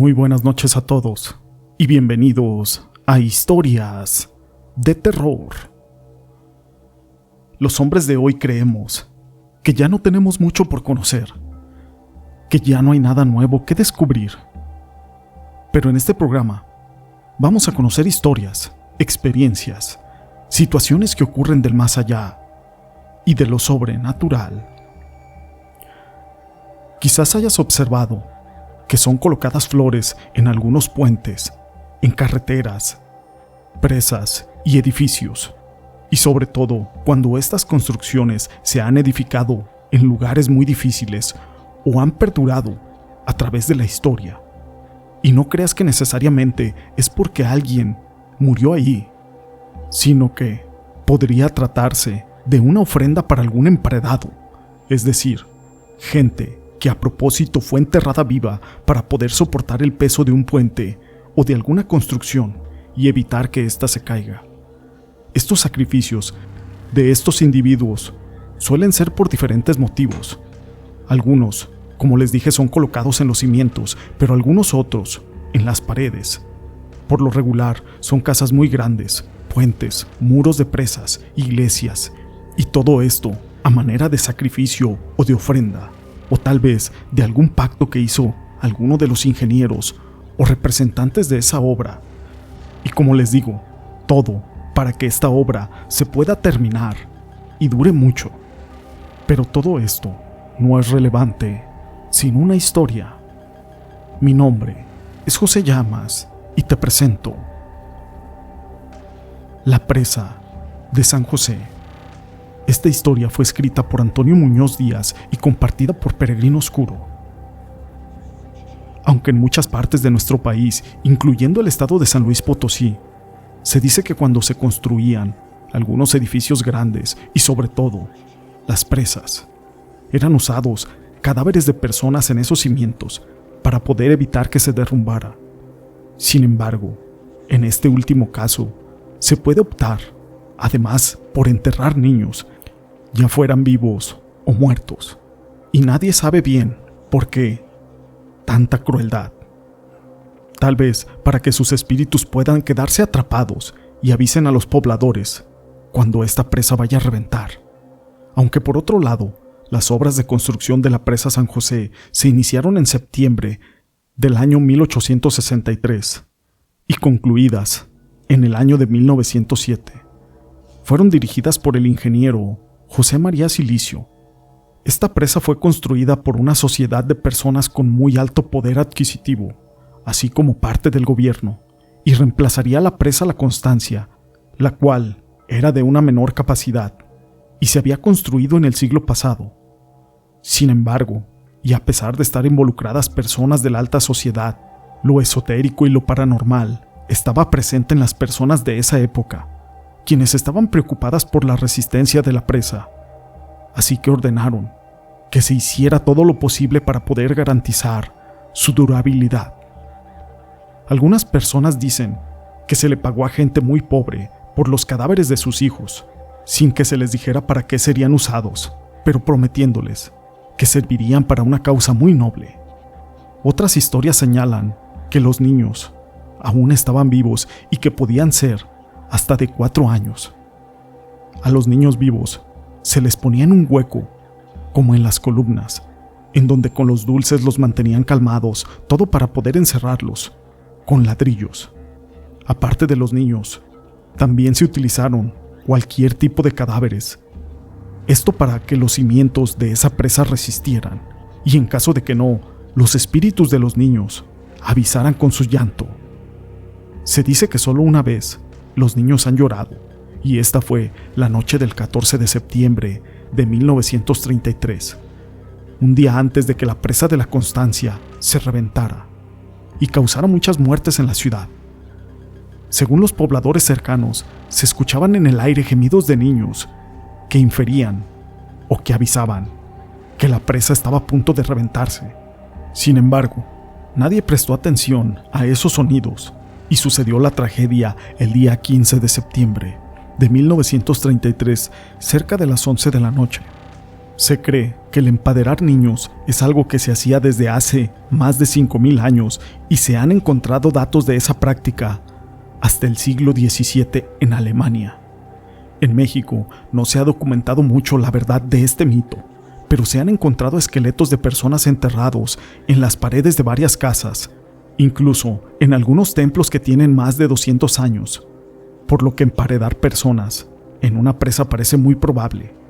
Muy buenas noches a todos y bienvenidos a Historias de Terror. Los hombres de hoy creemos que ya no tenemos mucho por conocer, que ya no hay nada nuevo que descubrir. Pero en este programa vamos a conocer historias, experiencias, situaciones que ocurren del más allá y de lo sobrenatural. Quizás hayas observado que son colocadas flores en algunos puentes, en carreteras, presas y edificios, y sobre todo cuando estas construcciones se han edificado en lugares muy difíciles o han perdurado a través de la historia. Y no creas que necesariamente es porque alguien murió ahí, sino que podría tratarse de una ofrenda para algún emparedado, es decir, gente que a propósito fue enterrada viva para poder soportar el peso de un puente o de alguna construcción y evitar que ésta se caiga. Estos sacrificios de estos individuos suelen ser por diferentes motivos. Algunos, como les dije, son colocados en los cimientos, pero algunos otros en las paredes. Por lo regular, son casas muy grandes, puentes, muros de presas, iglesias, y todo esto a manera de sacrificio o de ofrenda, o tal vez de algún pacto que hizo alguno de los ingenieros o representantes de esa obra. Y como les digo, todo para que esta obra se pueda terminar y dure mucho. Pero todo esto no es relevante sin una historia. Mi nombre es José Llamas y te presento La Presa de San José. Esta historia fue escrita por Antonio Muñoz Díaz y compartida por Peregrino Oscuro. Aunque en muchas partes de nuestro país, incluyendo el estado de San Luis Potosí, se dice que cuando se construían algunos edificios grandes y sobre todo las presas, eran usados cadáveres de personas en esos cimientos para poder evitar que se derrumbara. Sin embargo, en este último caso, se puede optar, además, por enterrar niños, ya fueran vivos o muertos, y nadie sabe bien por qué tanta crueldad. Tal vez para que sus espíritus puedan quedarse atrapados y avisen a los pobladores cuando esta presa vaya a reventar. Aunque por otro lado, las obras de construcción de la presa San José se iniciaron en septiembre del año 1863 y concluidas en el año de 1907. Fueron dirigidas por el ingeniero José María Silicio. Esta presa fue construida por una sociedad de personas con muy alto poder adquisitivo, así como parte del gobierno, y reemplazaría la presa La Constancia, la cual era de una menor capacidad y se había construido en el siglo pasado. Sin embargo, y a pesar de estar involucradas personas de la alta sociedad, lo esotérico y lo paranormal estaba presente en las personas de esa época, quienes estaban preocupadas por la resistencia de la presa, así que ordenaron que se hiciera todo lo posible para poder garantizar su durabilidad. Algunas personas dicen que se le pagó a gente muy pobre por los cadáveres de sus hijos, sin que se les dijera para qué serían usados, pero prometiéndoles que servirían para una causa muy noble. Otras historias señalan que los niños aún estaban vivos y que podían ser hasta de 4 años. A los niños vivos se les ponía en un hueco, como en las columnas, en donde con los dulces los mantenían calmados, todo para poder encerrarlos, con ladrillos. Aparte de los niños, también se utilizaron cualquier tipo de cadáveres, esto para que los cimientos de esa presa resistieran, y en caso de que no, los espíritus de los niños avisaran con su llanto. Se dice que solo una vez los niños han llorado, y esta fue la noche del 14 de septiembre de 1933, un día antes de que la presa de La Constancia se reventara y causara muchas muertes en la ciudad. Según los pobladores cercanos, se escuchaban en el aire gemidos de niños que inferían o que avisaban que la presa estaba a punto de reventarse. Sin embargo, nadie prestó atención a esos sonidos y sucedió la tragedia el día 15 de septiembre de 1933, cerca de las 11 de la noche. Se cree que el empaderar niños es algo que se hacía desde hace más de 5.000 años y se han encontrado datos de esa práctica hasta el siglo XVII en Alemania. En México no se ha documentado mucho la verdad de este mito, pero se han encontrado esqueletos de personas enterrados en las paredes de varias casas, incluso en algunos templos que tienen más de 200 años, por lo que emparedar personas en una presa parece muy probable.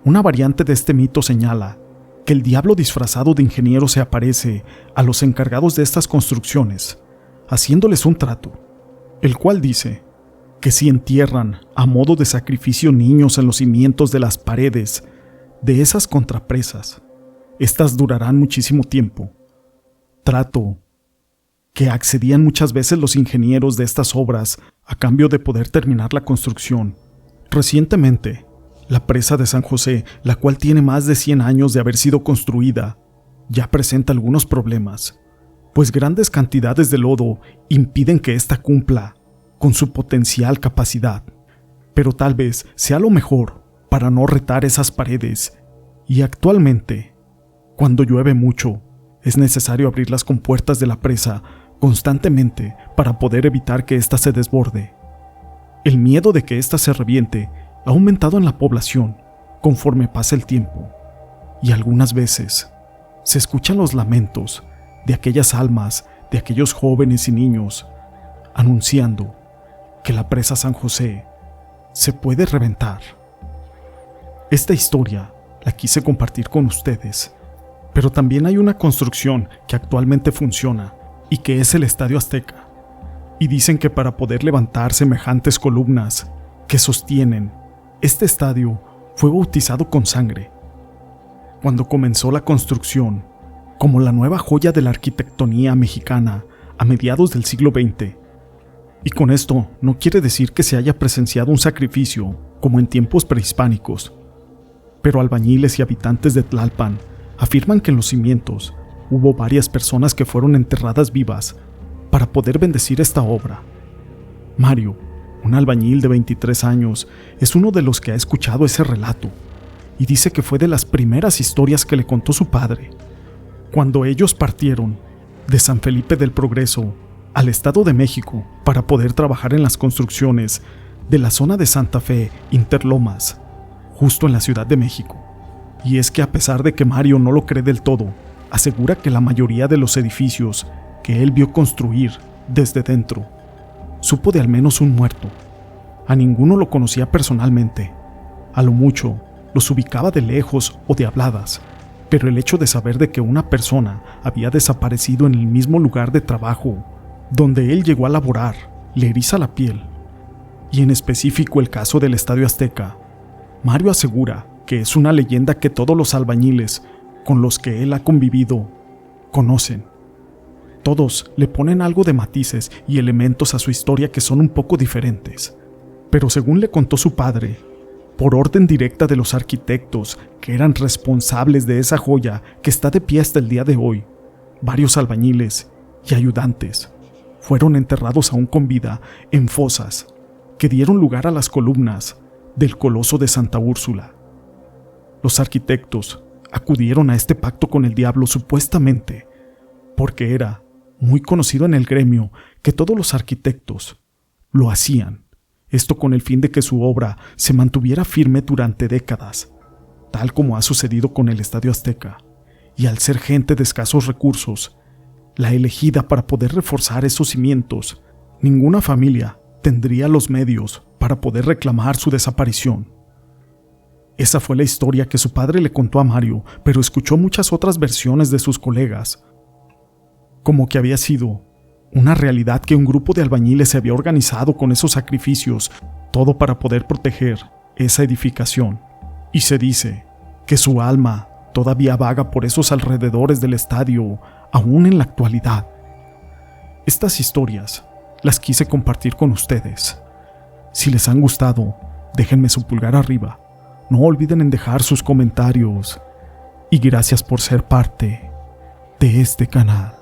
Una variante de este mito señala que el diablo disfrazado de ingeniero se aparece a los encargados de estas construcciones, haciéndoles un trato, el cual dice que si entierran a modo de sacrificio niños en los cimientos de las paredes de esas contrapresas, estas durarán muchísimo tiempo. Trato que accedían muchas veces los ingenieros de estas obras a cambio de poder terminar la construcción. Recientemente, la presa de San José, la cual tiene más de 100 años de haber sido construida, ya presenta algunos problemas, pues grandes cantidades de lodo impiden que ésta cumpla con su potencial capacidad. Pero tal vez sea lo mejor para no retar esas paredes, y actualmente, cuando llueve mucho, es necesario abrir las compuertas de la presa constantemente para poder evitar que ésta se desborde. El miedo de que ésta se reviente ha aumentado en la población conforme pasa el tiempo, y algunas veces se escuchan los lamentos de aquellas almas, de aquellos jóvenes y niños, anunciando que la presa San José se puede reventar. Esta historia la quise compartir con ustedes, pero también hay una construcción que actualmente funciona y que es el Estadio Azteca, y dicen que para poder levantar semejantes columnas que sostienen este estadio fue bautizado con sangre. Cuando comenzó la construcción, como la nueva joya de la arquitectonía mexicana a mediados del siglo XX. Y con esto no quiere decir que se haya presenciado un sacrificio como en tiempos prehispánicos, pero albañiles y habitantes de Tlalpan afirman que en los cimientos hubo varias personas que fueron enterradas vivas para poder bendecir esta obra. Mario, un albañil de 23 años, es uno de los que ha escuchado ese relato y dice que fue de las primeras historias que le contó su padre, cuando ellos partieron de San Felipe del Progreso al Estado de México para poder trabajar en las construcciones de la zona de Santa Fe, Interlomas, justo en la Ciudad de México. Y es que a pesar de que Mario no lo cree del todo, asegura que la mayoría de los edificios que él vio construir desde dentro, supo de al menos un muerto. A ninguno lo conocía personalmente. A lo mucho, los ubicaba de lejos o de habladas, pero el hecho de saber de que una persona había desaparecido en el mismo lugar de trabajo donde él llegó a laborar, le eriza la piel. Y en específico el caso del Estadio Azteca, Mario asegura que es una leyenda que todos los albañiles con los que él ha convivido conocen. Todos le ponen algo de matices y elementos a su historia que son un poco diferentes. Pero según le contó su padre, por orden directa de los arquitectos que eran responsables de esa joya que está de pie hasta el día de hoy, varios albañiles y ayudantes fueron enterrados aún con vida en fosas que dieron lugar a las columnas del Coloso de Santa Úrsula. Los arquitectos acudieron a este pacto con el diablo supuestamente porque era muy conocido en el gremio que todos los arquitectos lo hacían, esto con el fin de que su obra se mantuviera firme durante décadas, tal como ha sucedido con el Estadio Azteca, y al ser gente de escasos recursos, la elegida para poder reforzar esos cimientos, ninguna familia tendría los medios para poder reclamar su desaparición. Esa fue la historia que su padre le contó a Mario, pero escuchó muchas otras versiones de sus colegas, como que había sido una realidad que un grupo de albañiles se había organizado con esos sacrificios, todo para poder proteger esa edificación. Y se dice que su alma todavía vaga por esos alrededores del estadio, aún en la actualidad. Estas historias las quise compartir con ustedes. Si les han gustado, déjenme su pulgar arriba. No olviden en dejar sus comentarios. Y gracias por ser parte de este canal.